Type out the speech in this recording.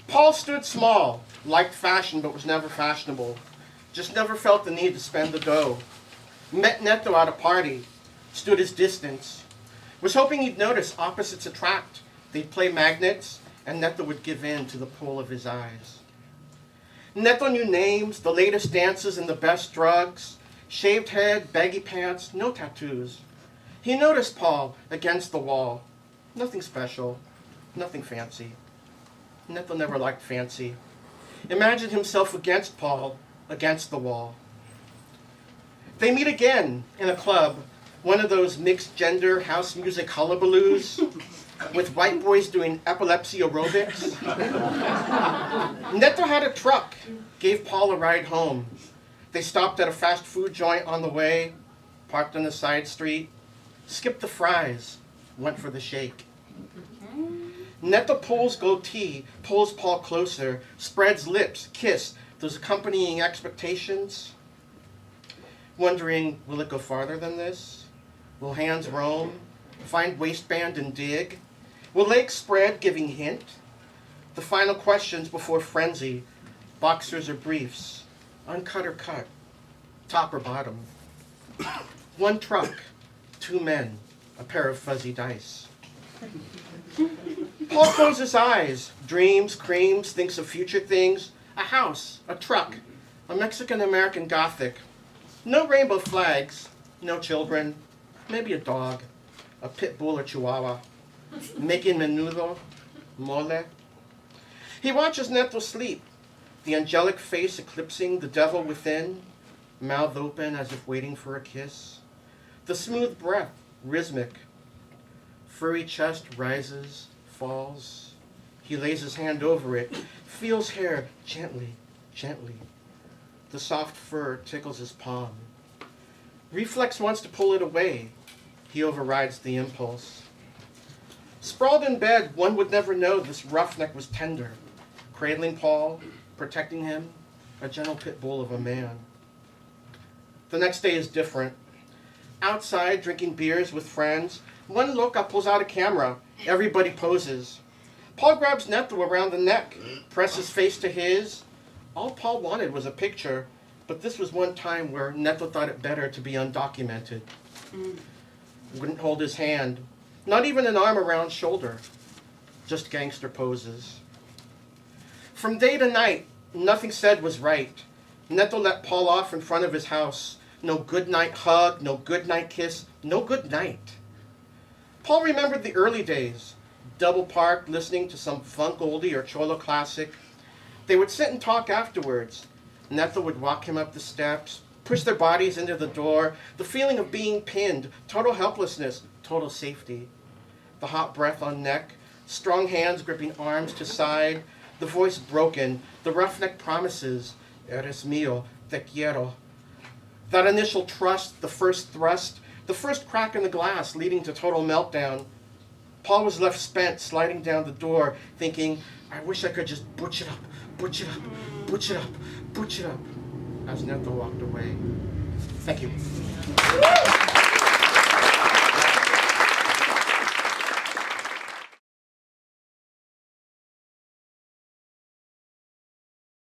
Paul stood small, liked fashion but was never fashionable, just never felt the need to spend the dough. Met Neto at a party, stood his distance, was hoping he'd notice opposites attract. They'd play magnets, and Neto would give in to the pull of his eyes. Neto knew names, the latest dances and the best drugs, shaved head, baggy pants, no tattoos. He noticed Paul against the wall. Nothing special, nothing fancy. Neto never liked fancy. Imagined himself against Paul, against the wall. They meet again in a club, one of those mixed gender house music hullabaloos with white boys doing epilepsy aerobics. Neto had a truck, gave Paul a ride home. They stopped at a fast food joint on the way, parked on the side street, skipped the fries, went for the shake. Neto pulls goatee, pulls Paul closer, spreads lips, kiss, those accompanying expectations. Wondering, will it go farther than this? Will hands roam, find waistband and dig? Will legs spread, giving hint? The final questions before frenzy, boxers or briefs, uncut or cut, top or bottom. One truck, two men, a pair of fuzzy dice. Paul closes his eyes, dreams, creams, thinks of future things, a house, a truck, a Mexican-American Gothic. No rainbow flags, no children, maybe a dog, a pit bull or chihuahua, making menudo, mole. He watches Neto sleep, the angelic face eclipsing the devil within, mouth open as if waiting for a kiss. The smooth breath, rhythmic. Furry chest rises, falls. He lays his hand over it, feels hair gently, gently. The soft fur tickles his palm. Reflex wants to pull it away. He overrides the impulse. Sprawled in bed, one would never know this roughneck was tender, cradling Paul, protecting him, a gentle pit bull of a man. The next day is different. Outside, drinking beers with friends, one look up pulls out a camera. Everybody poses. Paul grabs Neto around the neck, presses face to his. All Paul wanted was a picture, but this was one time where Neto thought it better to be undocumented. Wouldn't hold his hand, not even an arm around shoulder, just gangster poses. From day to night, nothing said was right. Neto let Paul off in front of his house. No good night hug, no good night kiss, no good night. Paul remembered the early days, double parked, listening to some funk oldie or cholo classic. They would sit and talk afterwards. Neto would walk him up the steps, push their bodies into the door, the feeling of being pinned, total helplessness, total safety. The hot breath on neck, strong hands gripping arms to side, the voice broken, the roughneck promises, eres mío, te quiero. That initial trust, the first thrust, the first crack in the glass leading to total meltdown. Paul was left spent, sliding down the door, thinking, I wish I could just butch it up, butch it up, butch it up, butch it up, as Neto walked away. Thank you.